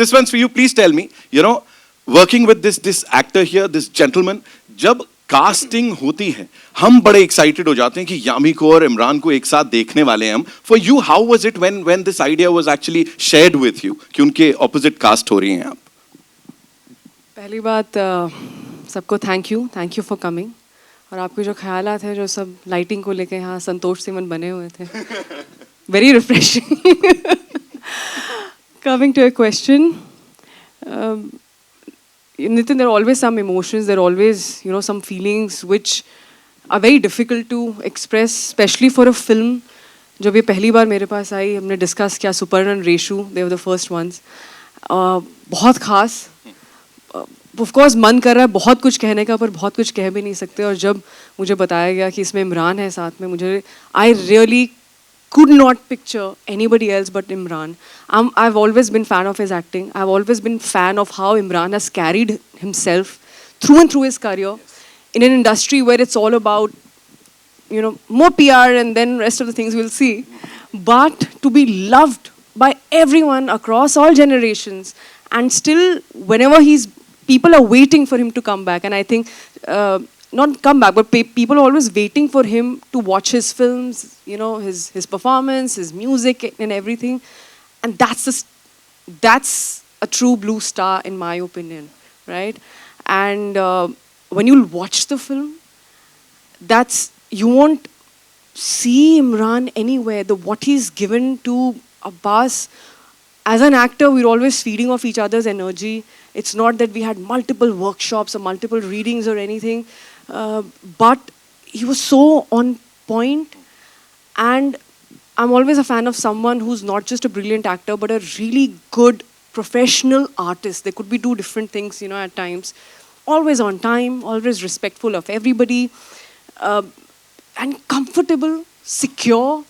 this one's for you. Please tell me, working with this actor here, this gentleman, जब casting होती है हम बड़े एक्साइटेड हो जाते हैं कि यामी को और इमरान को एक साथ देखने वाले हैं हम. For you how was it when this idea was actually shared with you कि उनके ऑपोजिट कास्ट हो रही हैं आप? पहली बात सबको थैंक यू फॉर कमिंग. और आपके जो ख्यालात हैं जो सब लाइटिंग को लेके यहाँ संतोष सिमन बने हुए थे, very refreshing. Coming to a question, Nitin, there are always some emotions, there are always, some feelings which are very difficult to express, especially for a film. जब ये पहली बार मेरे पास आई, हमने डिस्कस किया सुपर्ण और Reshu, they were the first ones. बहुत खास. Of course मन कर रहा है बहुत कुछ कहने का, पर बहुत कुछ कह भी नहीं सकते. और जब मुझे बताया गया कि इसमें इमरान है साथ में, मुझे I really could not picture anybody else but Imran. I've always been fan of his acting. I've always been fan of how Imran has carried himself through and through his career in an industry where it's all about, more PR and then rest of the things we'll see. But to be loved by everyone across all generations, and still whenever people are waiting for him to come back, and I think not come back, but people are always waiting for him to watch his films, his performance, his music and everything. And that's a true blue star in my opinion, right? And when you watch the film, you won't see Imran anywhere. What he's given to Abbas, as an actor, we're always feeding off each other's energy. It's not that we had multiple workshops or multiple readings or anything. But he was so on point, and I'm always a fan of someone who's not just a brilliant actor but a really good professional artist. They could be two different things, at times. Always on time, always respectful of everybody, and comfortable, secure.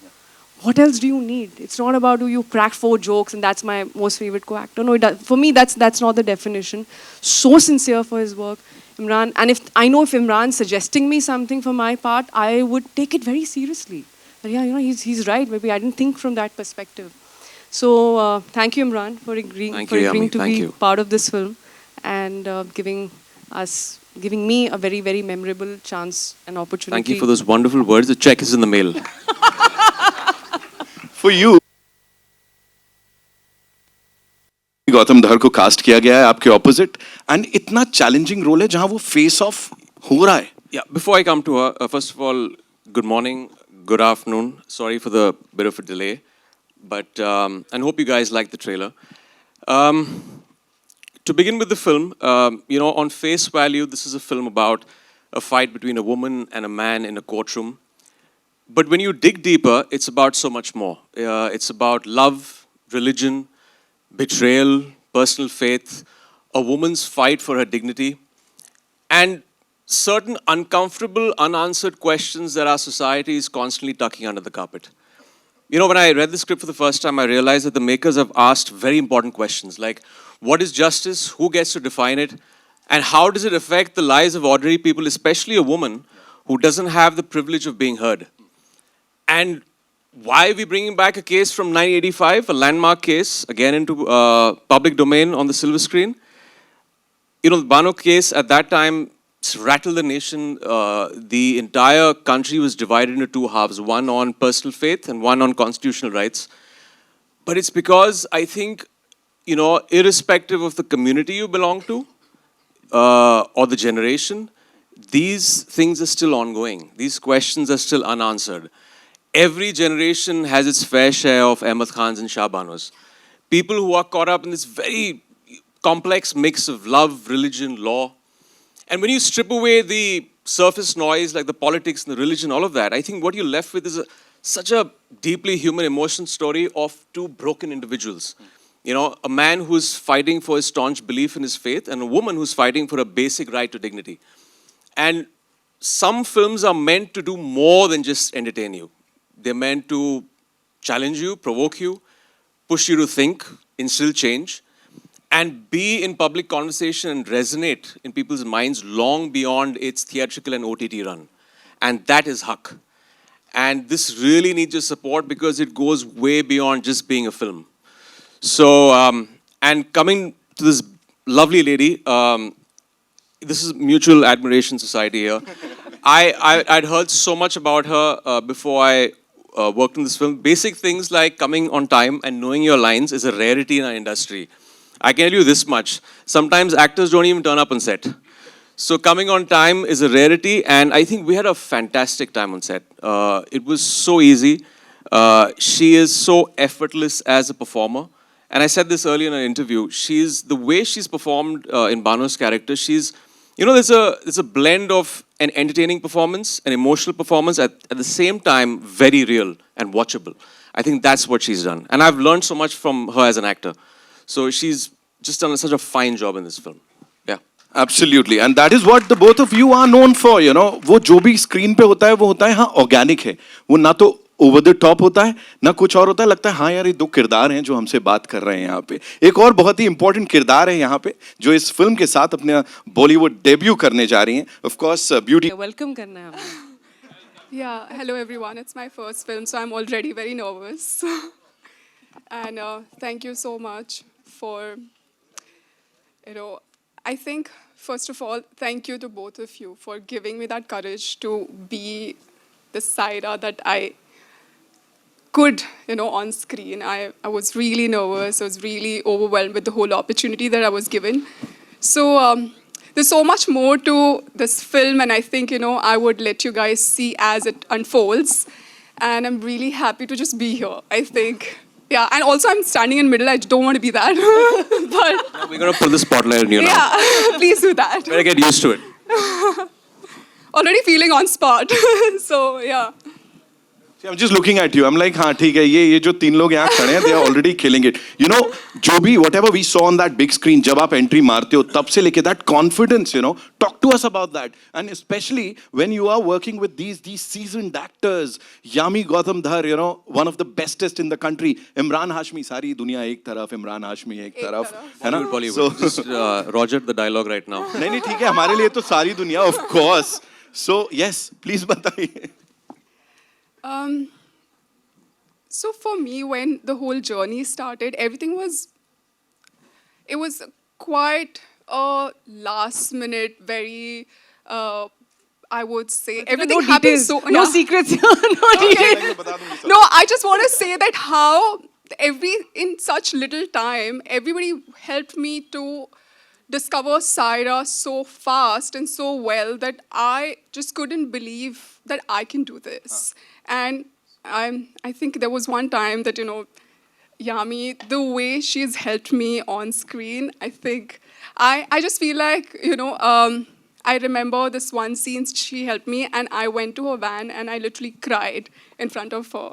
What else do you need? It's not about you crack 4 jokes and that's my most favorite co-actor. No, for me that's not the definition. So sincere for his work. Imran, and if Imran's suggesting me something for my part, I would take it very seriously. But yeah, he's right. Maybe I didn't think from that perspective. So thank you, Imran, for agreeing to be part of this film and giving me a very, very memorable chance and opportunity. Thank you for those wonderful words. The check is in the mail. For you, Gautam धर को cast किया गया है आपके opposite, and इतना challenging role है जहां वो फेस ऑफ हो रहा है. Yeah, before I come to her, first of all, good morning, good afternoon. Sorry for the bit of a delay, but and hope you guys like the trailer. To begin with the film, on face value, this is a film about a fight between a woman and a man in a courtroom. But when you dig deeper, it's about so much more. It's about love, religion, betrayal, personal faith, a woman's fight for her dignity, and certain uncomfortable, unanswered questions that our society is constantly tucking under the carpet. When I read the script for the first time, I realized that the makers have asked very important questions like, what is justice? Who gets to define it? And how does it affect the lives of ordinary people, especially a woman who doesn't have the privilege of being heard? And why are we bringing back a case from 1985, a landmark case, again into public domain on the silver screen? The Bano case at that time rattled the nation. The entire country was divided into 2 halves, one on personal faith and one on constitutional rights. But it's because I think, irrespective of the community you belong to or the generation, these things are still ongoing. These questions are still unanswered. Every generation has its fair share of Ahmad Khans and Shah Banos. People who are caught up in this very complex mix of love, religion, law. And when you strip away the surface noise like the politics and the religion, all of that, I think what you're left with is such a deeply human emotion story of 2 broken individuals. A man who's fighting for his staunch belief in his faith and a woman who's fighting for a basic right to dignity. And some films are meant to do more than just entertain you. They're meant to challenge you, provoke you, push you to think, instill change, and be in public conversation and resonate in people's minds long beyond its theatrical and OTT run. And that is Haq. And this really needs your support because it goes way beyond just being a film. So And coming to this lovely lady, this is Mutual Admiration Society here. I'd heard so much about her before I worked in this film. Basic things like coming on time and knowing your lines is a rarity in our industry. I can tell you this much. Sometimes actors don't even turn up on set. So coming on time is a rarity, and I think we had a fantastic time on set. It was so easy. She is so effortless as a performer. And I said this earlier in an interview. The way she's performed in Banu's character, there's a blend of an entertaining performance, an emotional performance, at the same time, very real and watchable. I think that's what she's done. And I've learned so much from her as an actor. So she's just done such a fine job in this film. Yeah. Absolutely, and that is what the both of you are known for, you know. वो जो भी screen पे होता है वो होता है हाँ ऑर्गेनिक है, वो ना तो ओवर द टॉप होता है ना कुछ और होता है. लगता है हाँ यार ये दो किरदार हैं जो हमसे बात कर रहे हैं यहाँ पे. एक और बहुत ही इंपॉर्टेंट किरदार है यहाँ पे जो इस फिल्म के साथ अपने बॉलीवुड डेब्यू करने जा रही हैं. Of course beauty. वेलकम करना है हमें. Yeah, hello everyone. It's my first film, so I'm already very nervous. And thank you so much for, I think, first of all, thank you to both of you for giving me that courage to be the Saira that I could, on screen. I was really nervous. I was really overwhelmed with the whole opportunity that I was given. So there's so much more to this film, and I think, I would let you guys see as it unfolds. And I'm really happy to just be here, I think. Yeah, and also I'm standing in middle. I don't want to be that. But We're going to put the spotlight on you now. yeah, please do that. Better get used to it. Already feeling on spot. So, yeah. See, I'm just looking at you. I'm like, हाँ ठीक है, ये जो तीन लोग यहाँ खड़े हैं, they are already killing it. You know, जो भी whatever we saw on that big screen, जब आप entry मारते हो, तब से लेके that confidence, talk to us about that. And especially when you are working with these seasoned actors, Yami Gautam Dhar, one of the bestest in the country, Imran Hashmi, सारी दुनिया एक तरफ, Imran Hashmi एक तरफ, है ना? Bollywood. Just Roger the dialogue right now. नहीं ठीक है, हमारे लिए तो सारी दुनिया, of course. So yes, please बताइए. So for me, when the whole journey started, it was quite a last minute, very, I would say, everything No happened details, so... no secrets, no details. No, I just want to say that how in such little time, everybody helped me to discover Saira so fast and so well that I just couldn't believe that I can do this. And I think there was one time that, Yami, the way she's helped me on screen, I think, I just feel like, I remember this one scene she helped me, and I went to her van and I literally cried in front of her.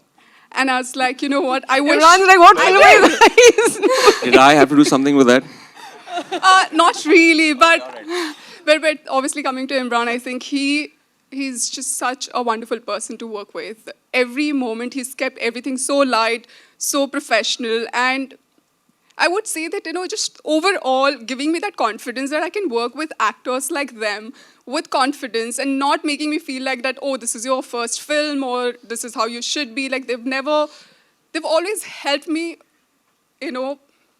And I was like, you know what, I wish... Everyone's like, what film is this? Did I have to do something with that? Not really, but obviously coming to Imran, I think he's just such a wonderful person to work with. Every moment he's kept everything so light, so professional, and I would say that, just overall giving me that confidence that I can work with actors like them with confidence and not making me feel like that, oh, this is your first film or this is how you should be. Like they've always helped me,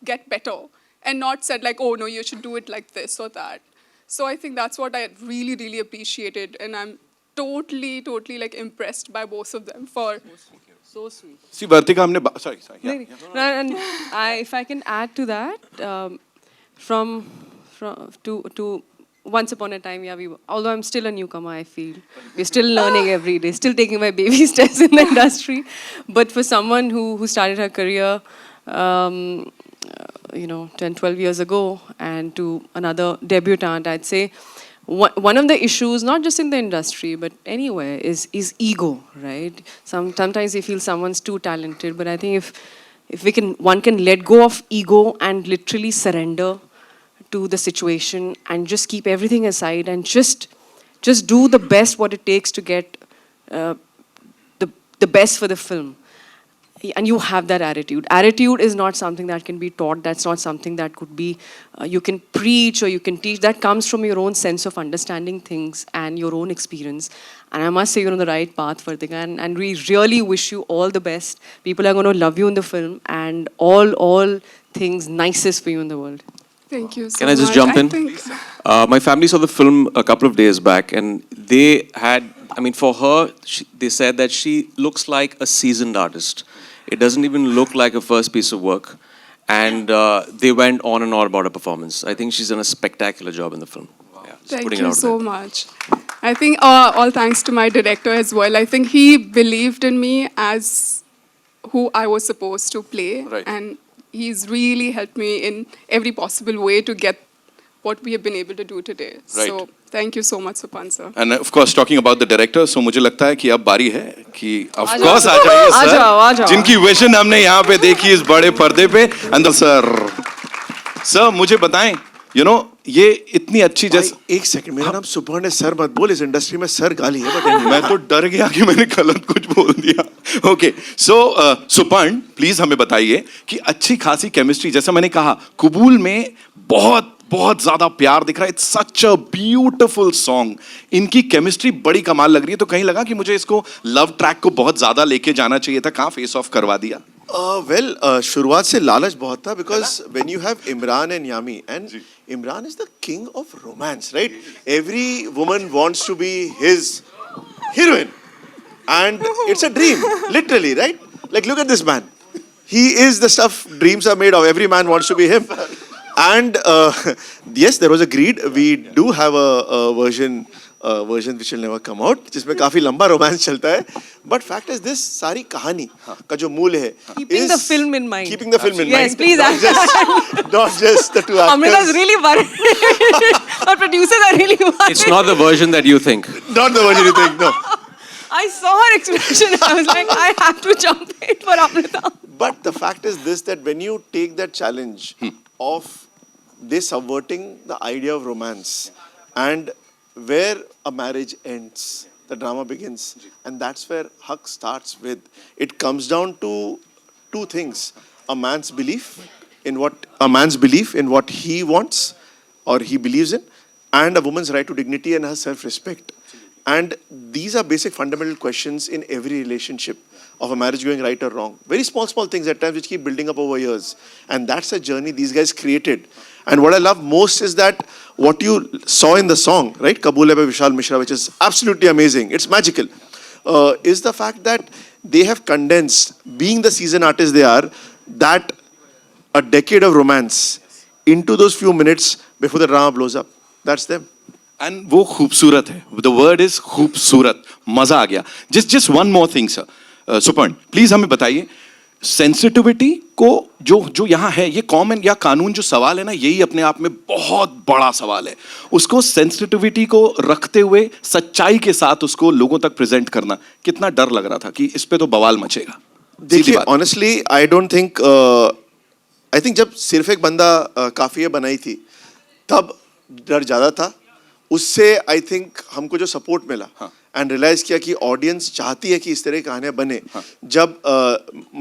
get better and not said like, oh, no, you should do it like this or that. So I think that's what I really, really appreciated, and I'm totally like impressed by both of them for... So sweet. See, Vartika, हमने sorry. Yeah. No, and if I can add to that, from to once upon a time, although I'm still a newcomer, I feel we're still learning every day, still taking my baby steps in the industry. But for someone who started her career, 10, 12 years ago, and to another debutante, I'd say one of the issues, not just in the industry, but anywhere, is ego, right? Sometimes you feel someone's too talented, but I think if one can let go of ego and literally surrender to the situation and just keep everything aside and just do the best what it takes to get the best for the film. and you have that attitude. Attitude is not something that can be taught. That's not something that could be, you can preach or you can teach. That comes from your own sense of understanding things and your own experience. And I must say you're on the right path, Vartika. And we really wish you all the best. People are going to love you in the film, and all things nicest for you in the world. Thank you so Can I just much. jump in? think- My family saw the film a couple of days back, and they had, I mean, for her, they said that she looks like a seasoned artist. It doesn't even look like a first piece of work. And they went on and on about her performance. I think she's done a spectacular job in the film. Yeah, just Thank putting it you out so there. much. I think all thanks to my director as well. I think he believed in me as who I was supposed to play. Right. And he's really helped me in every possible way to get what we have been able to do today. Right. So thank you so much, Supan sir. And of course talking about the director, so मुझे लगता है कि अब बारी है कि of uh course जाओ। आ जाइए आ सर, जाओ, आ जाओ। जिनकी विजन हमने यहाँ पे देखी इस बड़े पर्दे पे। एंड सर मुझे बताएं, यू नो ये इतनी अच्छी जैसे भाई, एक सेकंड, मेरा नाम सुपर्ण है, सर मत बोल, इस इंडस्ट्री में सर गाली है, बट मैं तो डर गया कि मैंने गलत कुछ बोल दिया। ओके, सो सुपर्ण प्लीज हमें बताइए कि अच्छी खासी केमिस्ट्री, जैसा मैंने कहा, कबूल में बहुत बहुत ज्यादा प्यार दिख रहा है। It's such a beautiful song. इनकी केमिस्ट्री बड़ी कमाल लग रही है, तो कहीं लगा कि मुझे इसको लव ट्रैक को बहुत ज्यादा लेके जाना चाहिए था, कहाँ फेस ऑफ करवा दिया? वेल, शुरुआत से लालच बहुत था, because when you have Imran and Yami, and Imran is the king of romance, right? Every woman wants to be his heroine, and it's a dream, literally, right? Like look at this man, he is the stuff dreams are made of. Every man wants to be him. And yes, there was a greed. We do have a version which will never come out, जिसमें काफी लंबा romance चलता है. But fact is this, सारी कहानी का जो मूल है, Keeping is the film in mind. Keeping the film in Yes, mind. please. Not just the two Amrita's actors. really worried. Our producers are really worried. It's not the version that you think. Not the version you think, no. I saw her expression. I was like, I have to jump in for Amrita. But the fact is this, that when you take that challenge of they subverting the idea of romance, and where a marriage ends, the drama begins, and that's where Haq starts with. It comes down to two things: a man's belief in what he wants or he believes in, and a woman's right to dignity and her self-respect. And these are basic fundamental questions in every relationship of a marriage going right or wrong. Very small things at times which keep building up over years. And that's a journey these guys created. And what I love most is that what you saw in the song, right, Kabul Hai by Vishal Mishra, which is absolutely amazing, it's magical, is the fact that they have condensed, being the seasoned artists they are, that a decade of romance into those few minutes before the drama blows up. That's them. And वो खूबसूरत है, the word is खूबसूरत, मजा आ गया। Just one more thing sir, Suparn please हमें बताइए, sensitivity को जो यहाँ है, ये कॉमन या कानून जो सवाल है ना, यही अपने आप में बहुत बड़ा सवाल है। उसको सेंसिटिविटी को रखते हुए सच्चाई के साथ उसको लोगों तक प्रेजेंट करना, कितना डर लग रहा था कि इस पे तो बवाल मचेगा? देखिए, honestly I don't think, I think जब सिर्फ एक बंदा काफिया बनाई थी, तब डर ज्यादा था। उससे आई थिंक हमको जो सपोर्ट मिला एंड रियलाइज किया कि ऑडियंस चाहती है कि इस तरह की कहानियां बने। जब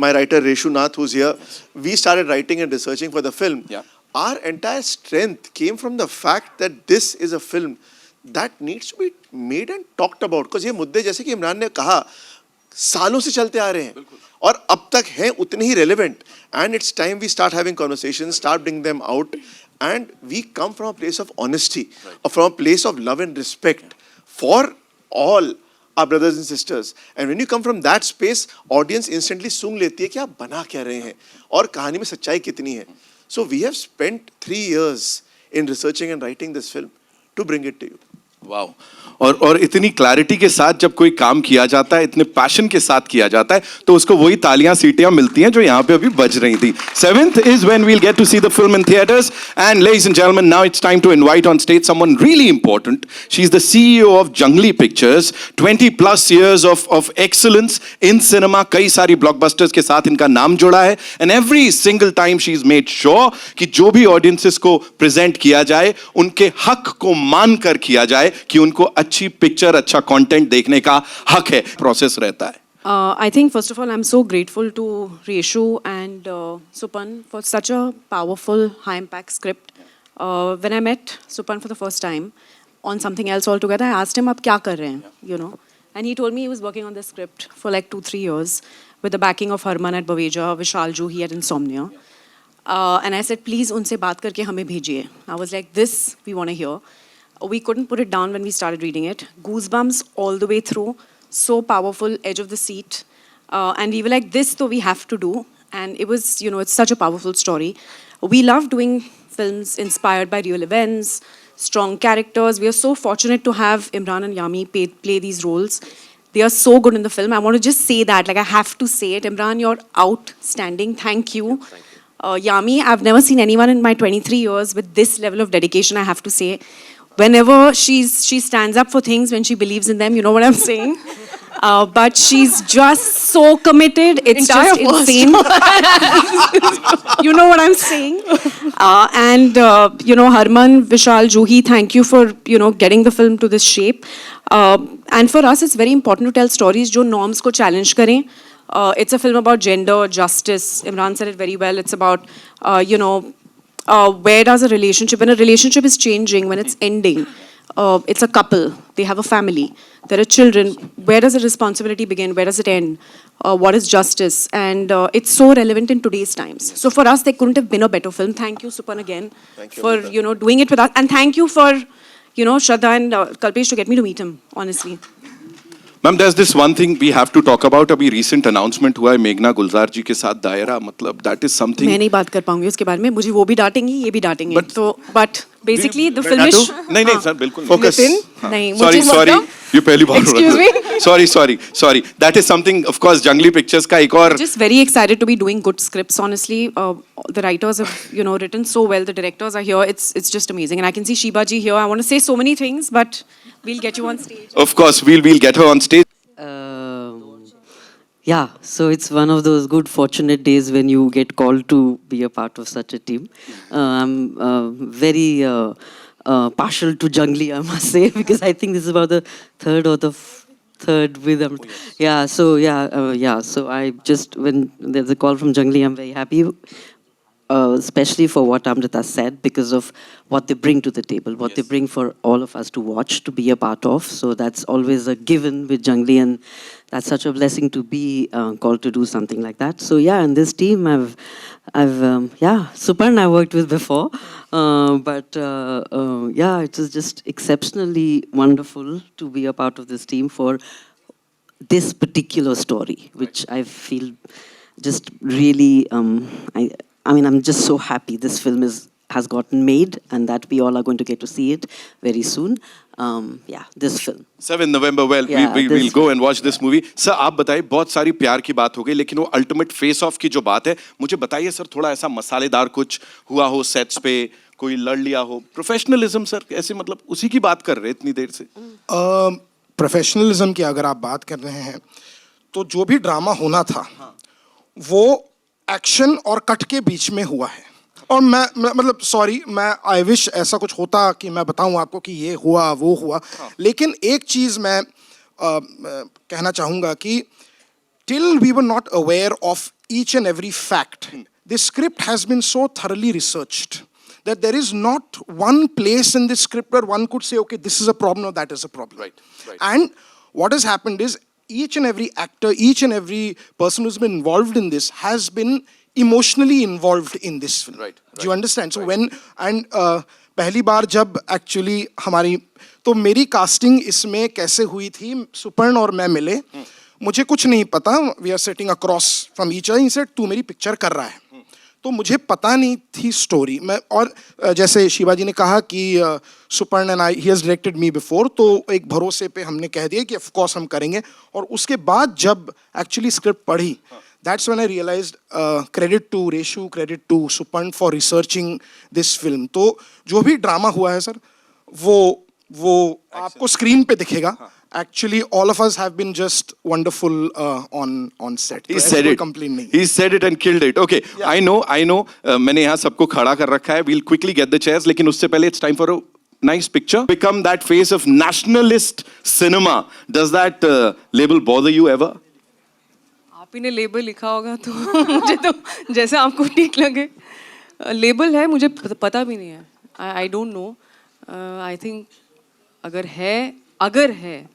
my writer Reshu Nath who's here, we started writing and researching for the film, our entire strength came from the fact that this is a film that needs to be made and talked about, because ये मुद्दे, जैसे कि इमरान ने कहा, सालों से चलते आ रहे हैं और अब तक हैं उतने ही relevant, and it's time we start having conversations, start bring them out, and we come from a place of honesty, or from a place of love and respect for all our brothers and sisters. And when you come from that space, audience instantly सूंघ लेती है कि आप बना क्या रहे हैं और कहानी में सच्चाई कितनी है. So we have spent 3 years in researching and writing this film to bring it to you. Wow, और इतनी क्लैरिटी के साथ जब कोई काम किया जाता है, इतने पैशन के साथ किया जाता है, तो उसको वही तालियां सीटियां मिलती हैं जो यहाँ पे अभी बज रही थी. 7th is when we'll get to see the film in theaters. And ladies and gentlemen, now it's time to invite on stage someone really important. She's the CEO of Jungly Pictures. 20 plus years of excellence in cinema. कई सारी blockbusters के साथ इनका नाम जुड़ा है. And every single time she's made sure कि जो भी audiences को present किया जाए, उनके हक को मान कर किया जाए, कि उनको अच्छी पिक्चर, अच्छा कंटेंट देखने का हक है, प्रोसेस रहता है. I think, first of all, I'm so grateful to Reshu and Supan for such a powerful, high-impact script. When I met Supan for the first time on something else altogether, I asked him, "Ab kya kar rahe hain?" You know, and he told me he was working on this script for like 2-3 years with the backing of Harman at Baweja, Vishal Juhi at Insomnia. And I said, "Please, unse baat karke hame bhejiye." I was like, "This we want to hear." We couldn't put it down when we started reading it. Goosebumps all the way through. So powerful, edge of the seat. And we were like, this though we have to do. And it was, you know, it's such a powerful story. We love doing films inspired by real events, strong characters. We are so fortunate to have Imran and Yami play these roles. They are so good in the film. I want to just say that, like I have to say it. Imran, you're outstanding. Thank you. Yami, I've never seen anyone in my 23 years with this level of dedication, I have to say. Whenever she stands up for things, when she believes in them, you know what I'm saying? But she's just so committed. It's just insane. You know what I'm saying? And, you know, Harman, Vishal, Juhi, thank you for, you know, getting the film to this shape. And for us, it's very important to tell stories jo norms ko challenge kare. It's a film about gender, justice. Imran said it very well. It's about, you know, where does a relationship, when a relationship is changing, when it's ending, it's a couple, they have a family, there are children, where does the responsibility begin, where does it end, what is justice, and it's so relevant in today's times. So for us, there couldn't have been a better film. Thank you, Supan, again, for, you know, doing it with us, and thank you for, you know, Shraddha and Kalpesh to get me to meet him, honestly. Ma'am there's this one thing we have to talk about. अभी recent announcement हुआ है मेघना गुलजार जी के साथ दायरा, मतलब that is something. मैं नहीं बात कर पाऊंगी उसके बारे में, मुझे वो भी डांटेंगी, ये भी डांटेंगे. तो but basically the film is. नहीं सर बिल्कुल. Focus. नहीं, Sorry, मुझे sorry. ये पहली बार. Excuse me. Sorry. That is something, of course, Jungly Pictures का एक और. Just very excited to be doing good scripts. Honestly, the writers have, you know, written so well. The directors are here. It's just amazing, and I can see Shiba ji here. I want to say so many things, but we'll get you on stage. Of course, we'll get her on stage. Yeah, so it's one of those good fortunate days when you get called to be a part of such a team. I'm very partial to Jungly, I must say, because I think this is about the third or the third with them. Yeah, so so I just, when there's a call from Jungly, I'm very happy. Especially for what Amrita said, because of what they bring to the table, what they bring for all of us to watch, to be a part of. So that's always a given with Jungly, and that's such a blessing to be called to do something like that. So yeah, and this team, I've Supan I worked with before, but yeah, it was just exceptionally wonderful to be a part of this team for this particular story, which I feel just really, I mean, I'm just so happy this film has gotten made and that we all are going to get to see it very soon. Yeah, this film. 7 November, well, Yeah, we'll go and watch this movie. Sir, आप बताइए, बहुत सारी प्यार की बात हो गई, लेकिन वो अल्टीमेट फेस ऑफ की जो बात है, मुझे बताइए सर, थोड़ा ऐसा मसालेदार कुछ हुआ हो सेट्स पे, कोई लड़ लिया हो, प्रोफेशनलिज्म सर, ऐसे मतलब उसी की बात कर रहे इतनी देर से. प्रोफेशनलिज्म की अगर आप बात कर रहे हैं, तो जो भी ड्रामा होना था, वो एक्शन और कट के बीच में हुआ है. और मैं मतलब सॉरी, मैं आई विश ऐसा कुछ होता कि मैं बताऊं आपको कि ये हुआ वो हुआ. लेकिन एक चीज़ मैं कहना चाहूँगा कि till we were not aware of each and every fact, this script has been so thoroughly researched that there is not one place in this script where one could say, okay, this is a problem or that is a problem. Right. And what has happened is each and every actor, each and every person who's been involved in this has been emotionally involved in this film. Right. Do you understand? So when, and पहली बार जब actually हमारी, तो मेरी casting इसमें कैसे हुई थी, सुपर्ण और मैं मिले, मुझे कुछ नहीं पता, we are sitting across from each other, he said, तू मेरी picture कर रहा है. तो मुझे पता नहीं थी स्टोरी मैं, और जैसे शिवाजी ने कहा कि Suparn and I, he has directed me before, तो एक भरोसे पे हमने कह दिया कि ऑफ कोर्स हम करेंगे. और उसके बाद जब एक्चुअली स्क्रिप्ट पढ़ी, that's when I realised, credit to Reshu, credit to Suparn for researching this film. तो जो भी ड्रामा हुआ है सर, वो आपको स्क्रीन पे दिखेगा. Actually, all of us have been just wonderful on set. He said it. He said it and killed it. Okay, yeah. I know. मैंने यहाँ सबको खड़ा कर रखा है. We'll quickly get the chairs. लेकिन उससे पहले it's time for a nice picture. Become that face of nationalist cinema. Does that label bother you ever? ही ने लेबल लिखा होगा तो मुझे तो जैसे आपको ठीक लगे लेबल है, मुझे पता भी नहीं है. I don't know. I think अगर है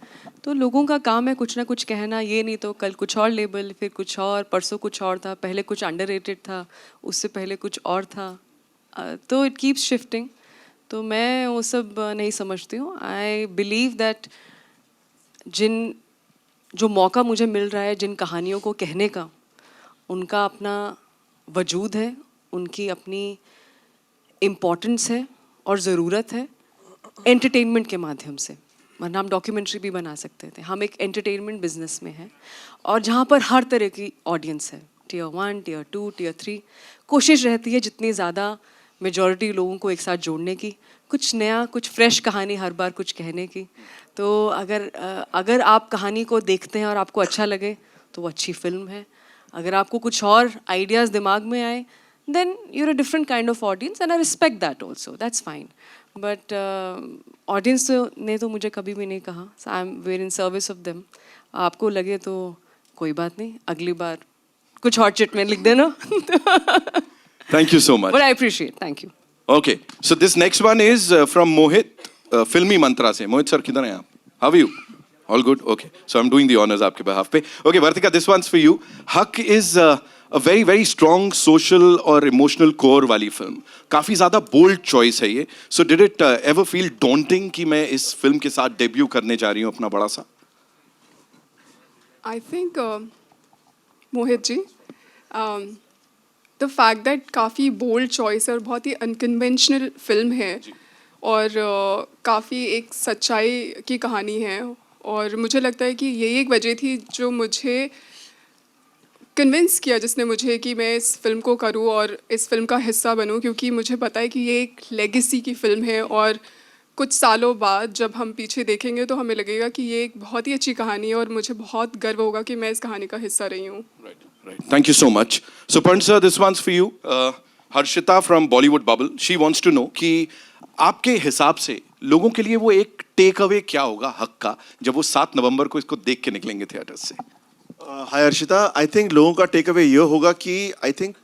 तो लोगों का काम है कुछ ना कुछ कहना. ये नहीं तो कल कुछ और लेबल, फिर कुछ और, परसों कुछ और था, पहले कुछ अंडररेटेड था, उससे पहले कुछ और था. तो इट कीप्स शिफ्टिंग. तो मैं वो सब नहीं समझती हूँ. आई बिलीव दैट जो मौका मुझे मिल रहा है जिन कहानियों को कहने का, उनका अपना वजूद है, उनकी अपनी इम्पोर्टेंस है और ज़रूरत है एंटरटेनमेंट के माध्यम से. वरना हम डॉक्यूमेंट्री भी बना सकते थे. हम एक एंटरटेनमेंट बिजनेस में हैं और जहाँ पर हर तरह की ऑडियंस है, Tier 1, Tier 2, Tier 3. कोशिश रहती है जितनी ज़्यादा मेजॉरिटी लोगों को एक साथ जोड़ने की, कुछ नया, कुछ फ्रेश कहानी हर बार कुछ कहने की. तो अगर आप कहानी को देखते हैं और आपको अच्छा लगे तो वो अच्छी फिल्म है. अगर आपको कुछ और आइडियाज़ दिमाग में आए, then you're a different kind of audience and I respect that also. That's fine. But audience ने तो मुझे कभी भी नहीं कहा. So I'm very in service of them. आपको लगे तो कोई बात नहीं, अगली बार कुछ और चिट में लिख देना. Thank you so much. But I appreciate. Thank you. Okay, so this next one is from Mohit, Filmi Mantra से. Mohit sir, किधर हैं आप? How are you? All good? Okay. So I'm doing the honors आपके behalf पे. Okay, Vartika, this one's for you. Haq is a very, very strong social और emotional core वाली film. काफी ज़्यादा bold choice है ये. So did it ever feel daunting कि मैं इस film के साथ debut करने जा रही हूँ अपना बड़ा सा? I think Mohit ji, the fact that काफ़ी बोल्ड चॉइस है और बहुत ही अनकन्वेंशनल फिल्म है और काफ़ी एक सच्चाई की कहानी है. और मुझे लगता है कि यही एक वजह थी जो मुझे कन्विंस किया, जिसने मुझे कि मैं इस फिल्म को करूं और इस फिल्म का हिस्सा बनूं, क्योंकि मुझे पता है कि ये एक लेगेसी की फ़िल्म है और कुछ सालों बाद जब हम पीछे देखेंगे तो हमें लगेगा कि ये एक बहुत ही अच्छी कहानी है और मुझे बहुत गर्व होगा कि मैं इस कहानी का हिस्सा रही हूँ. Right. Thank you so much. So, Pant sir, this one's for you. Harshita from Bollywood Bubble. She wants to know कि आपके हिसाब से लोगों के लिए वो एक टेक अवे क्या होगा हक का जब वो 7 नवंबर को इसको देख के निकलेंगे थिएटर से? हाय हर्षिता, आई थिंक लोगों का टेक अवे ये होगा कि आई थिंक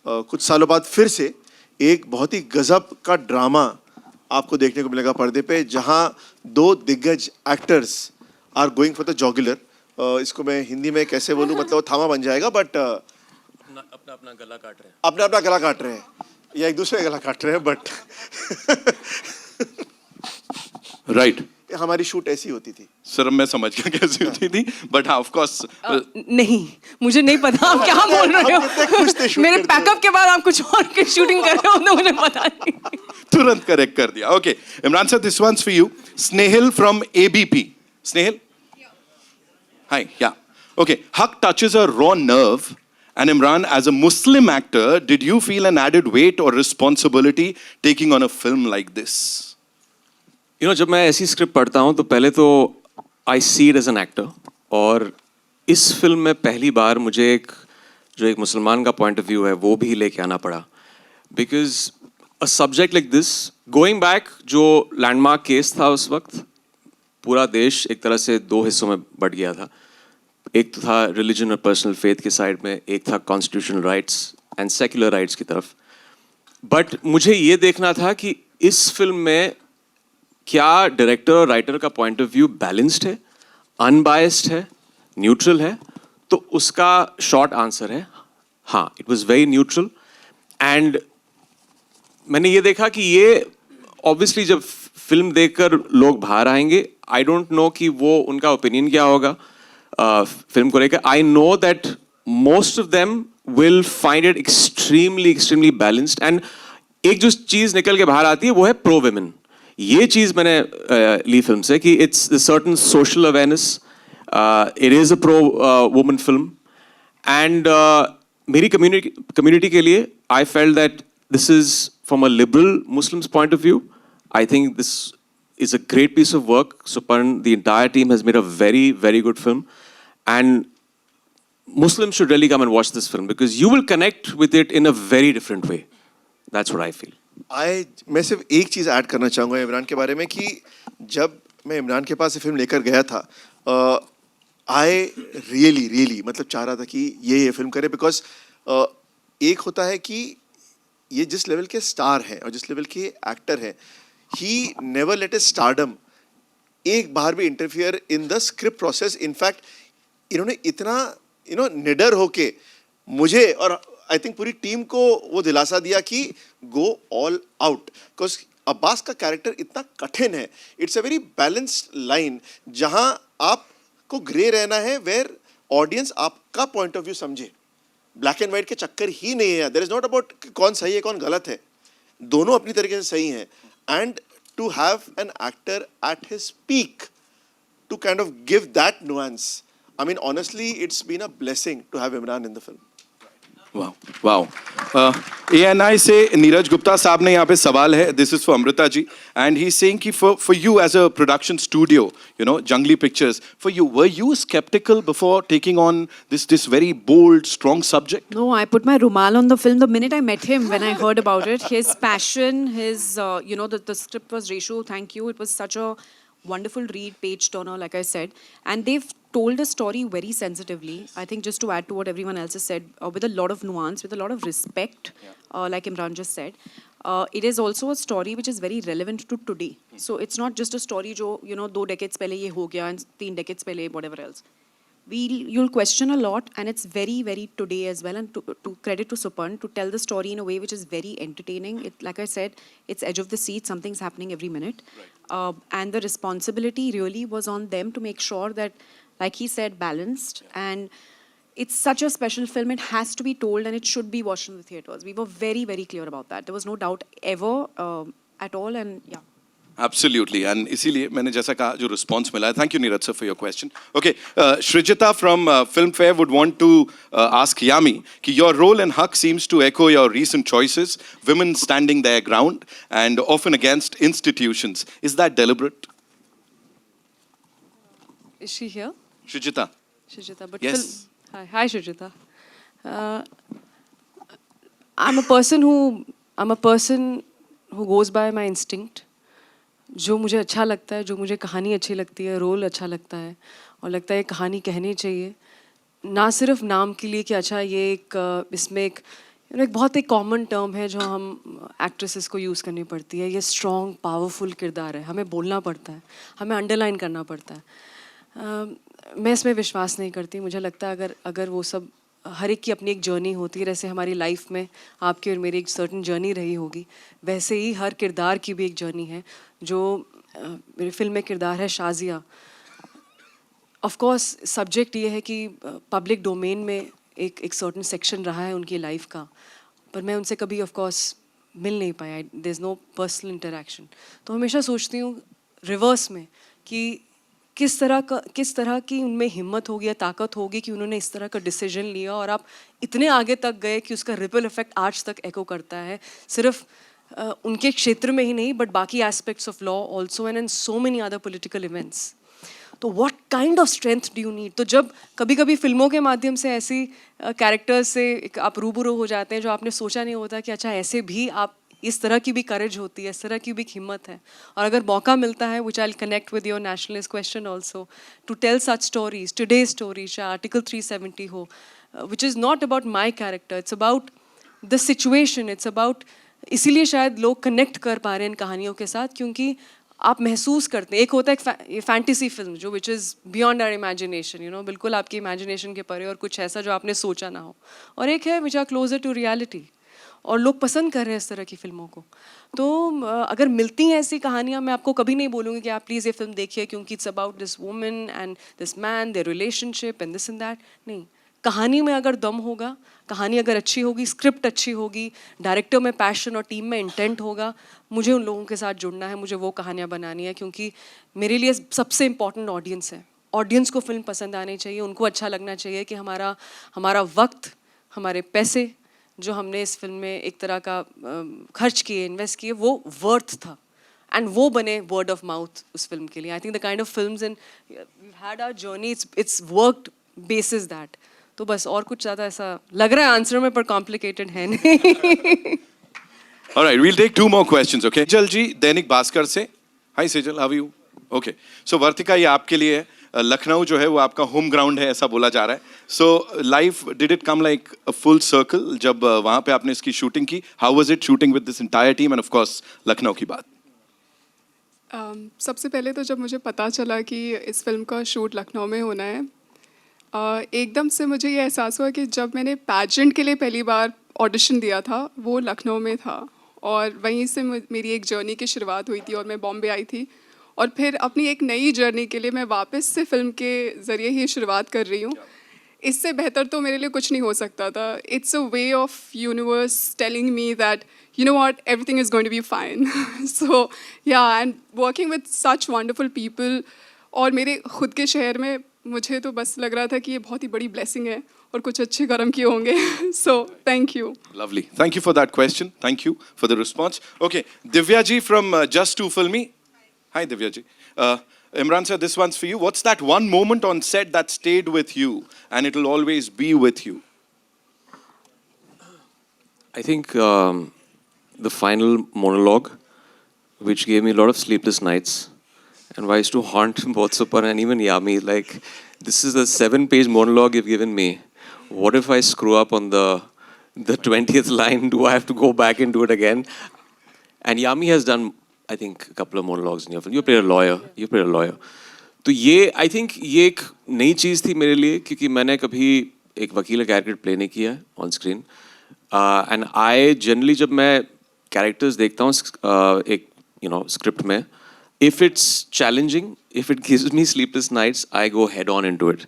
कुछ सालों बाद फिर से एक बहुत ही गजब का ड्रामा आपको देखने को मिलेगा पर्दे पे, जहां 2 दिग्गज actors are going for the jugular. इसको मैं हिंदी में कैसे बोलूं, मतलब वो थामा बन जाएगा, बट अपना गला काट रहे हैं. अपना गला काट रहे हैं या एक दूसरे का गला काट रहे हैं, बट राइट. हमारी शूट ऐसी होती थी. सर मैं समझ गया कैसी होती थी, बट हाँ ऑफ कोर्स नहीं, मुझे नहीं पता आप क्या बोल रहे हो. मेरे पैकअप के बाद आप कुछ और की शूटिंग कर रहे हो तो मुझे पता नहीं. तुरंत करेक्ट कर दिया. Okay Imran sir, this one's for you. Snehil from ABP. Snehil, hi, yeah. Okay, Haq touches a raw nerve. And Imran, as a Muslim actor, did you feel an added weight or responsibility taking on a film like this? You know, जब मैं ऐसी script पढ़ता हूँ तो पहले तो I see it as an actor. और इस फिल्म में पहली बार मुझे जो एक मुसलमान का पॉइंट ऑफ व्यू है वो भी लेके आना पड़ा. Because a subject like this, going back, जो लैंडमार्क केस था उस वक्त, पूरा देश एक तरह से 2 हिस्सों में बट गया था. एक तो था रिलीजन और पर्सनल फेथ की साइड में, एक था constitutional rights and secular rights की तरफ. बट मुझे ये देखना था कि इस फिल्म में क्या डायरेक्टर और राइटर का पॉइंट ऑफ व्यू बैलेंस्ड है, अनबायस्ड है, न्यूट्रल है. तो उसका शॉर्ट आंसर है हाँ, it was very neutral. And मैंने ये देखा कि ये ऑब्वियसली जब फिल्म देखकर लोग बाहर आएंगे, आई डोंट नो कि वो उनका ओपिनियन क्या होगा फिल्म को लेकर. I know that most of them will find it extremely balanced. And एक जो चीज निकल के बाहर आती है वो है प्रो विमेन. ये चीज मैंने ली फिल्म से कि it's certain social awareness, it is a pro woman film. And मेरी कम्युनिटी के लिए I felt that this is from a liberal Muslims point of view. I think this is a great piece of work. Suparn, the entire team has made a very, very good film. And Muslims should really come and watch this film because you will connect with it in a very different way. That's what I feel. मैं सिर्फ एक चीज़ add करना चाहूँगा इमरान के बारे में कि जब मैं इमरान के पास ये फिल्म लेकर गया था, आई रियली मतलब चाह रहा था कि ये फिल्म करे, बिकॉज एक होता है कि ये जिस लेवल के स्टार हैं और जिस लेवल के एक्टर हैं, he never let a stardom एक बार भी interfere in the script process. In fact इन्होंने इतना निडर होके मुझे और आई थिंक पूरी टीम को वो दिलासा दिया कि go all out, because Abbas का कैरेक्टर इतना कठिन है. It's a very balanced line जहां आपको ग्रे रहना है, वेयर ऑडियंस आपका पॉइंट ऑफ व्यू समझे. ब्लैक एंड व्हाइट के चक्कर ही नहीं है. देयर इज नॉट अबाउट कौन सही है कौन गलत है, दोनों अपनी तरीके से सही हैं. And to have an actor at his peak to kind of give that nuance. I mean, honestly, it's been a blessing to have Imran in the film. Wow, wow. ANI से नीरज गुप्ता साहब ने यहाँ पे सवाल है. This is for Amrita ji, and he's saying कि for you as a production studio, you know, Jungly Pictures, for you, were you skeptical before taking on this very bold, strong subject? No, I put my rumal on the film the minute I met him when I heard about it. His passion, his, the script was ratio. Thank you. It was such a wonderful read, page turner, like I said. And they've told a story very sensitively. I think just to add to what everyone else has said, with a lot of nuance, with a lot of respect, like Imran just said. It is also a story which is very relevant to today. So it's not just a story जो, 2 decades पहले ये हो गया and 3 decades पहले whatever else. You'll question a lot, and it's very, very today as well. And to credit to Suparn to tell the story in a way which is very entertaining. Like I said, it's edge of the seat. Something's happening every minute, and the responsibility really was on them to make sure that, like he said, balanced. And it's such a special film. It has to be told, and it should be watched in the theaters. We were very, very clear about that. There was no doubt ever at all. And yeah. Absolutely, and इसीलिए मैंने जैसा कहा जो response मिला है. Thank you Neeraj sir for your question. Okay, Shrijita from Filmfare would want to ask Yami कि your role in Haq seems to echo your recent choices, women standing their ground and often against institutions. Is that deliberate? Is she here? Shrijita. Shrijita, but Yes. Hi Shrijita. I'm a person who goes by my instinct. जो मुझे अच्छा लगता है, जो मुझे कहानी अच्छी लगती है, रोल अच्छा लगता है और लगता है कहानी कहनी चाहिए, ना सिर्फ नाम के लिए कि अच्छा ये एक इसमें एक बहुत एक कॉमन टर्म है जो हम एक्ट्रेसेस को यूज़ करनी पड़ती है. ये स्ट्रॉन्ग पावरफुल किरदार है, हमें बोलना पड़ता है, हमें अंडरलाइन करना पड़ता है. मैं इसमें विश्वास नहीं करती. मुझे लगता है अगर वो सब हर एक की अपनी एक जर्नी होती है, जैसे हमारी लाइफ में आपकी और मेरी एक सर्टन जर्नी रही होगी, वैसे ही हर किरदार की भी एक जर्नी है. जो मेरी फिल्म में किरदार है शाजिया, ऑफ कोर्स सब्जेक्ट ये है कि पब्लिक डोमेन में एक सर्टन सेक्शन रहा है उनकी लाइफ का, पर मैं उनसे कभी ऑफ कोर्स मिल नहीं पाया. There is no personal interaction. तो हमेशा सोचती हूँ रिवर्स में कि किस तरह की उनमें हिम्मत होगी या ताकत होगी कि उन्होंने इस तरह का डिसीजन लिया और आप इतने आगे तक गए कि उसका रिपल इफेक्ट आज तक एको करता है, सिर्फ उनके क्षेत्र में ही नहीं बट बाकी aspects of law also and in so many other political events. तो what kind of strength do you need? तो जब कभी कभी फिल्मों के माध्यम से ऐसी कैरेक्टर्स से आप रूबरू हो जाते हैं जो आपने सोचा नहीं होता कि अच्छा ऐसे भी आप, इस तरह की भी करेज होती है, इस तरह की भी हिम्मत है. और अगर मौका मिलता है, which I will connect with your nationalist question also, to tell such stories, today's stories, चाहे आर्टिकल 370 हो, which is not about my character, it's about the situation, it's about, इसीलिए शायद लोग कनेक्ट कर पा रहे हैं इन कहानियों के साथ क्योंकि आप महसूस करते हैं. एक होता है ये फैंटेसी फिल्म जो which is beyond our imagination, बिल्कुल आपकी इमेजिनेशन के परे और कुछ ऐसा जो आपने सोचा ना हो, और एक है which are closer to reality, और लोग पसंद कर रहे हैं इस तरह की फिल्मों को. तो अगर मिलती हैं ऐसी कहानियाँ, मैं आपको कभी नहीं बोलूँगी कि आप प्लीज़ ये फिल्म देखिए क्योंकि it's about this woman and this man, their relationship and this and that. नहीं, कहानी में अगर दम होगा, कहानी अगर अच्छी होगी, स्क्रिप्ट अच्छी होगी, डायरेक्टर में पैशन और टीम में इंटेंट होगा, मुझे उन लोगों के साथ जुड़ना है, मुझे वो कहानियाँ बनानी है क्योंकि मेरे लिए सबसे इम्पॉर्टेंट ऑडियंस है. ऑडियंस को फिल्म पसंद आनी चाहिए, उनको अच्छा लगना चाहिए कि हमारा वक्त, हमारे पैसे जो हमने इस फिल्म में एक तरह का खर्च किए, इन्वेस्ट किए, वो वर्थ था. एंड वो बने वर्ड ऑफ माउथ उस फिल्म के लिए. I think the kind of films in we had our journey, it's worked basis that. तो बस, और कुछ ज़्यादा ऐसा लग रहा है आंसर में, पर कॉम्प्लिकेटेड है नहीं. Alright, we'll take 2 more questions, okay? Sejal जी दैनिक भास्कर से. Hi Sejal, how are you? Okay. So Vartika, ये आपके लिए है. लखनऊ जो है वो आपका होम ग्राउंड है ऐसा बोला जा रहा है. So life did it come like a full circle जब वहाँ पे आपने इसकी शूटिंग की? How was it shooting with this entire team and of course Lucknow की बात? सबसे पहले तो जब मुझे पता चला कि इस फिल्म का शूट लखनऊ में होना है, एकदम से मुझे ये एहसास हुआ कि जब मैंने पैजेंट के लिए पहली बार ऑडिशन दिया था वो लखनऊ में था, और वहीं से मेरी एक जर्नी की शुरुआत हुई थी और मैं बॉम्बे आई थी, और फिर अपनी एक नई जर्नी के लिए मैं वापस से फिल्म के ज़रिए ही शुरुआत कर रही हूँ. इससे बेहतर तो मेरे लिए कुछ नहीं हो सकता था. It's a way of universe telling me that you know what, everything is going to be fine. So yeah, and working with such wonderful people और मेरे खुद के शहर में मुझे तो बस लग रहा था कि ये बहुत ही बड़ी blessing है और कुछ अच्छे कर्म किए होंगे. So thank you. Lovely. Thank you for that question. Thank you for the response. Okay, Divya ji from Just to Filmy. Hi Divya ji. Imran sir, this one's for you. What's that one moment on set that stayed with you and it'll always be with you? I think the final monologue, which gave me a lot of sleepless nights, and why used to haunt both Super and even Yami. Like, this is a 7-page monologue you've given me. What if I screw up on the 20th line? Do I have to go back and do it again? And Yami has done, I think, a couple of monologues in your film. You played a lawyer. You played a lawyer. तो ये, I think, ये एक नई चीज़ थी मेरे लिए, क्योंकि मैंने कभी एक वकील का कैरेक्टर प्ले नहीं किया on screen. And I generally जब मैं कैरेक्टर्स देखता हूँ एक स्क्रिप्ट में, if it's challenging, if it gives me sleepless nights, I go head on into it.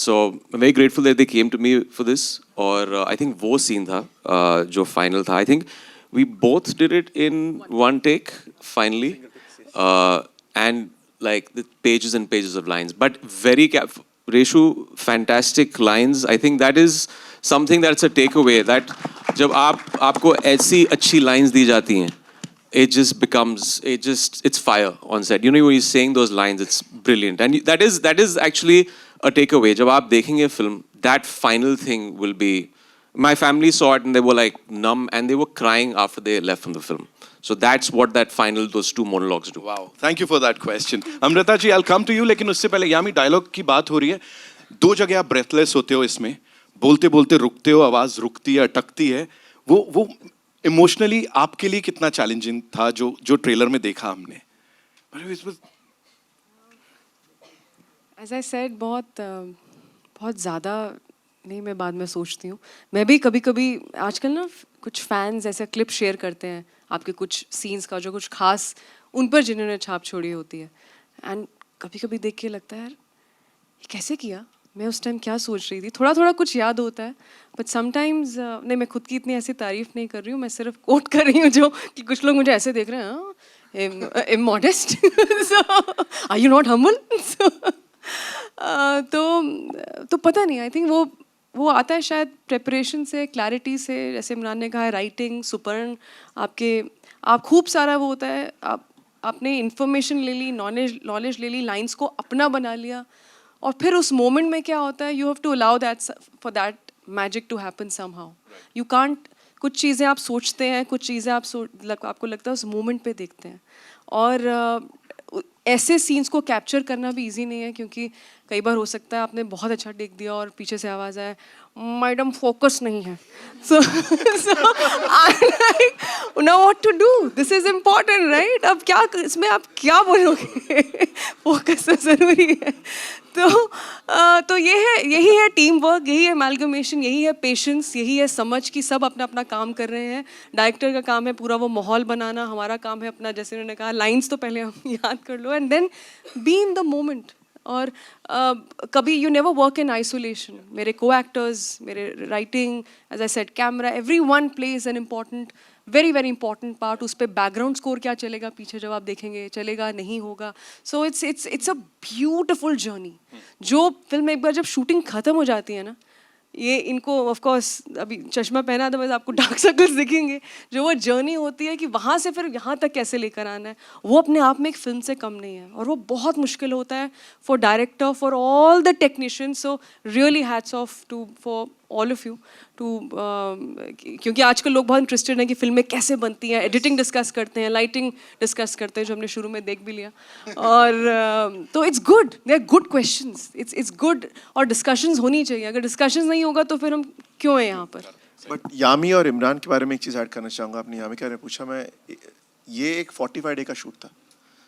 So I'm very grateful that they came to me for this. और I think वो scene था जो final था. I think we both did it in one take finally, and like the pages and pages of lines, but very Reshu, fantastic lines. I think that is something that's a takeaway, that जब आपको ऐसी अच्छी lines दी जाती हैं, it just becomes, it's fire on set. You know, when you're saying those lines, it's brilliant. And that is actually a takeaway. जब आप देखेंगे film, that final thing will be, my family saw it and they were like numb and they were crying after they left from the film. So that's what those two monologues do. Wow, thank you for that question. Amrita ji, I'll come to you, लेकिन उससे पहले यामी dialogue की बात हो रही है. 2 जगह आप ब्रेथलेस होते हो इसमें, बोलते बोलते रुकते हो, आवाज रुकती है, अटकती है. वो इमोशनली आपके लिए कितना चैलेंजिंग था जो ट्रेलर में देखा हमने? As I said, बहुत ज़्यादा नहीं, मैं बाद में सोचती हूँ. मैं भी कभी कभी आजकल ना कुछ फैंस ऐसे क्लिप शेयर करते हैं आपके कुछ सीन्स का जो कुछ खास उन पर जिन्होंने छाप छोड़ी होती है, एंड कभी कभी देख के लगता है यार ये कैसे किया, मैं उस टाइम क्या सोच रही थी. थोड़ा थोड़ा कुछ याद होता है, बट समटाइम्स नहीं, मैं खुद की इतनी ऐसी तारीफ नहीं कर रही हूँ, मैं सिर्फ कोट कर रही हूँ जो कि कुछ लोग मुझे ऐसे देख रहे हैं, इमॉडेस्ट, आर यू नॉट हम्बल. तो पता नहीं, आई थिंक वो आता है शायद प्रेपरेशन से, क्लैरिटी से. जैसे इमरान ने कहा है, राइटिंग, सुपर्ण, आप खूब सारा वो होता है, आपने इंफॉर्मेशन ले ली, नॉलेज ले ली, लाइंस को अपना बना लिया, और फिर उस मोमेंट में क्या होता है, you have to allow that for that magic to happen somehow. You can't, कुछ चीज़ें आप सोचते हैं, कुछ चीज़ें आपको लगता है उस मोमेंट पे देखते हैं, और ऐसे सीन्स को कैप्चर करना भी इजी नहीं है, क्योंकि कई बार हो सकता है आपने बहुत अच्छा टेक दिया और पीछे से आवाज़ आए, मैडम फोकस नहीं है. So I like know what to do, this is important right. अब क्या इसमें आप क्या बोलोगे, फोकस तो ज़रूरी है. तो यही है टीम वर्क, यही है अमैल्गमेशन, यही है पेशेंस, यही है समझ कि सब अपना अपना काम कर रहे हैं. डायरेक्टर का काम है पूरा वो माहौल बनाना, हमारा काम है अपना, जैसे उन्होंने कहा, लाइंस तो पहले हम याद कर लो and then be in the moment. और कभी you never work in isolation. मेरे को एक्टर्स, मेरे writing, as I said, camera, every one plays an important, very very important part. उस पर बैकग्राउंड स्कोर क्या चलेगा पीछे जब आप देखेंगे, चलेगा नहीं होगा. सो इट्स अ ब्यूटिफुल जर्नी. जो फिल्म एक बार जब शूटिंग ख़त्म हो जाती है ना, ये इनको ऑफ कोर्स अभी चश्मा पहना तो बस आपको डार्क सर्कल्स दिखेंगे. जो वो जर्नी होती है कि वहाँ से फिर यहाँ तक कैसे लेकर आना है, वो अपने आप में एक फिल्म से कम नहीं है, और वो बहुत मुश्किल होता है for director, for all the technicians. So really hats off to for all of you to क्योंकि आजकल लोग बहुत इंटरेस्टेड हैं कि फिल्में कैसे बनती हैं, एडिटिंग डिस्कस करते हैं, लाइटिंग डिस्कस करते हैं, जो हमने शुरू में देख भी लिया, और तो it's good, they are good questions, it's good, और डिस्कशंस होनी चाहिए. अगर डिस्कशंस नहीं होगा तो फिर हम क्यों हैं यहाँ पर. बट यामी और इमरान के बारे में एक चीज़ ऐड करना चाहूँगा. आपने यामी के बारे में पूछा, मैं ये एक 45 डे का शूट था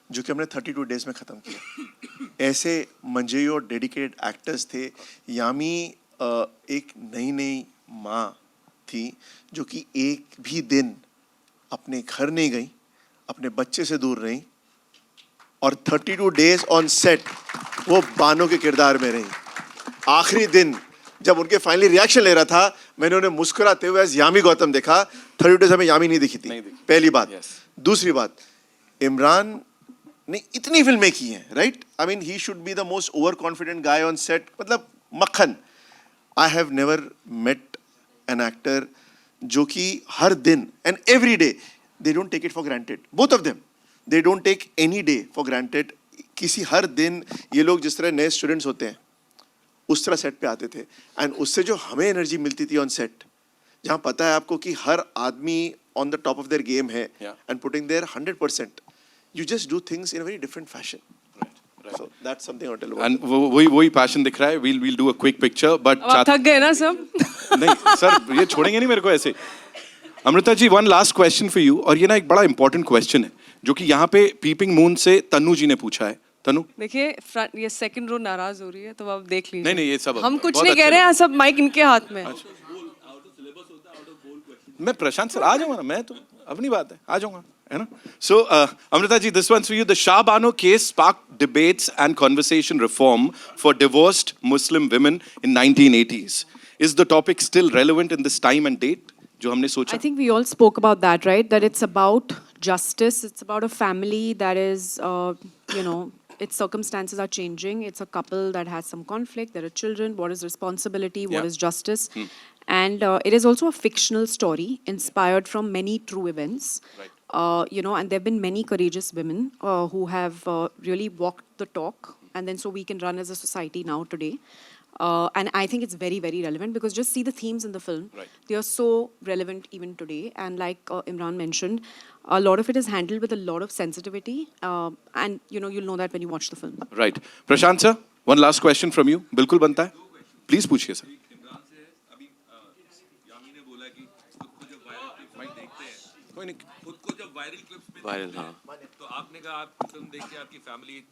जो कि हमने 32 डेज में ख़त्म किया. ऐसे मंजई और डेडिकेटेड एक्टर्स थे. यामी एक नई माँ थी जो कि एक भी दिन अपने घर नहीं गई, अपने बच्चे से दूर रही, और 32 डेज ऑन सेट वो बानो के किरदार में रही. आखिरी दिन जब उनके फाइनली रिएक्शन ले रहा था, मैंने उन्हें मुस्कुराते हुए यामी गौतम देखा. 32 डेज हमें यामी नहीं दिखी थी. पहली बात. दूसरी बात, इमरान ने इतनी फिल्में की हैं, right? I mean he should be the most over confident guy on set, मतलब मक्खन. I have never met an actor जो कि हर दिन and every day they don't take it for granted. Both of them, they don't take any day for granted. किसी हर दिन ये लोग जिस तरह नए स्टूडेंट्स होते हैं उस तरह सेट पे आते थे, एंड उससे जो हमें एनर्जी मिलती थी ऑन सेट, जहाँ पता है आपको कि हर आदमी on the top of their game है and putting their 100%, you just do things in a very different fashion. Right. So that's something I'll tell about. And वही passion दिख रहा है. We'll do a quick picture, but अब आप थक गए ना सब. नहीं सर, ये छोड़ेंगे नहीं मेरे को ऐसे. Amrita ji, one last question for you, और ये ना एक बड़ा important question है जो कि यहाँ पे पीपिंग मून से तन्नू जी ने पूछा है. तन्नू, देखिए ये सेकंड रो नाराज हो रही है, तो आप देख लीजिए. नहीं ये सब हम कुछ नहीं कह रहे हैं, सब माइक इनके हाथ में. मैं प्रशांत सर आ जाऊंगा ना, मैं तो अपनी बात है, आ जाऊंगा, है ना. So Amrita ji, this one's for you. The Shah Bano case sparked debates and conversation reform for divorced Muslim women in 1980s. Is the topic still relevant in this time and date? जो हमने सोचा. I think we all spoke about that, right? That it's about justice. It's about a family that is, its circumstances are changing. It's a couple that has some conflict. There are children. What is responsibility? What is justice? And it is also a fictional story inspired from many true events. Right. And there have been many courageous women who have really walked the talk, and then so we can run as a society now today. And I think it's very, very relevant because just see the themes in the film. Right. They are so relevant even today. And like Imran mentioned, a lot of it is handled with a lot of sensitivity. And, you'll know that when you watch the film. Right. Prashant sir, one last question from you. बिल्कुल बनता है. Please पूछिए sir. खुद को जब viral clips में viral, हाँ. तो आपने कहा आप फिल्म देख के आपकी फैमिली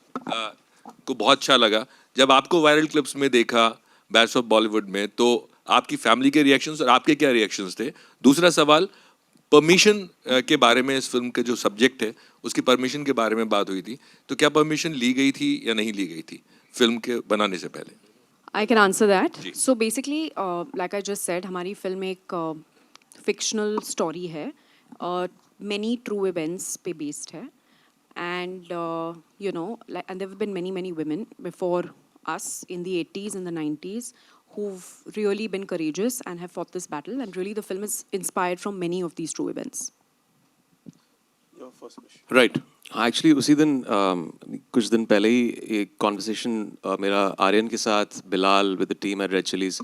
को बहुत अच्छा लगा. जब आपको वायरल क्लिप्स में देखा बैच ऑफ बॉलीवुड में, तो आपकी फैमिली के रिएक्शंस और आपके क्या रिएक्शंस थे? दूसरा सवाल, परमिशन के बारे में. इस फिल्म के जो सब्जेक्ट है उसकी परमिशन के बारे में बात हुई थी, तो क्या परमिशन ली गई थी या नहीं ली गई थी फिल्म के बनाने से पहले? I can answer that. So basically, like I just said, हमारी फिल्म एक fictional story है. Many true events पे based है, and and there have been many women before us in the 80s and the 90s who've really been courageous and have fought this battle, and really the film is inspired from many of these true events. Your first question. Right. Actually उसी दिन कुछ दिन पहले ही एक conversation मेरा आर्यन के साथ, Bilal with the team at Red Chillies,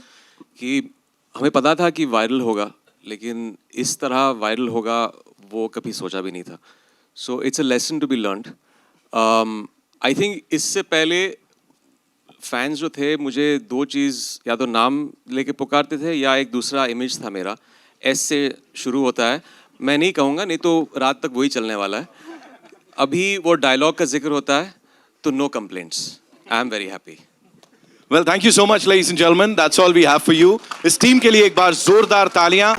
कि हमें पता था कि वायरल होगा, लेकिन इस तरह वायरल होगा वो कभी सोचा भी नहीं था. So it's a lesson to be learned. I think इससे पहले फैंस जो थे मुझे दो चीज़ या तो नाम लेके पुकारते थे या एक दूसरा इमेज था मेरा. एस से शुरू होता है, मैं नहीं कहूँगा, नहीं तो रात तक वही चलने वाला है. अभी वो डायलॉग का जिक्र होता है, तो no complaints. I am very happy. Well, thank you so much, ladies and gentlemen. That's all we have for you. इस टीम के लिए एक बार जोरदार तालियां.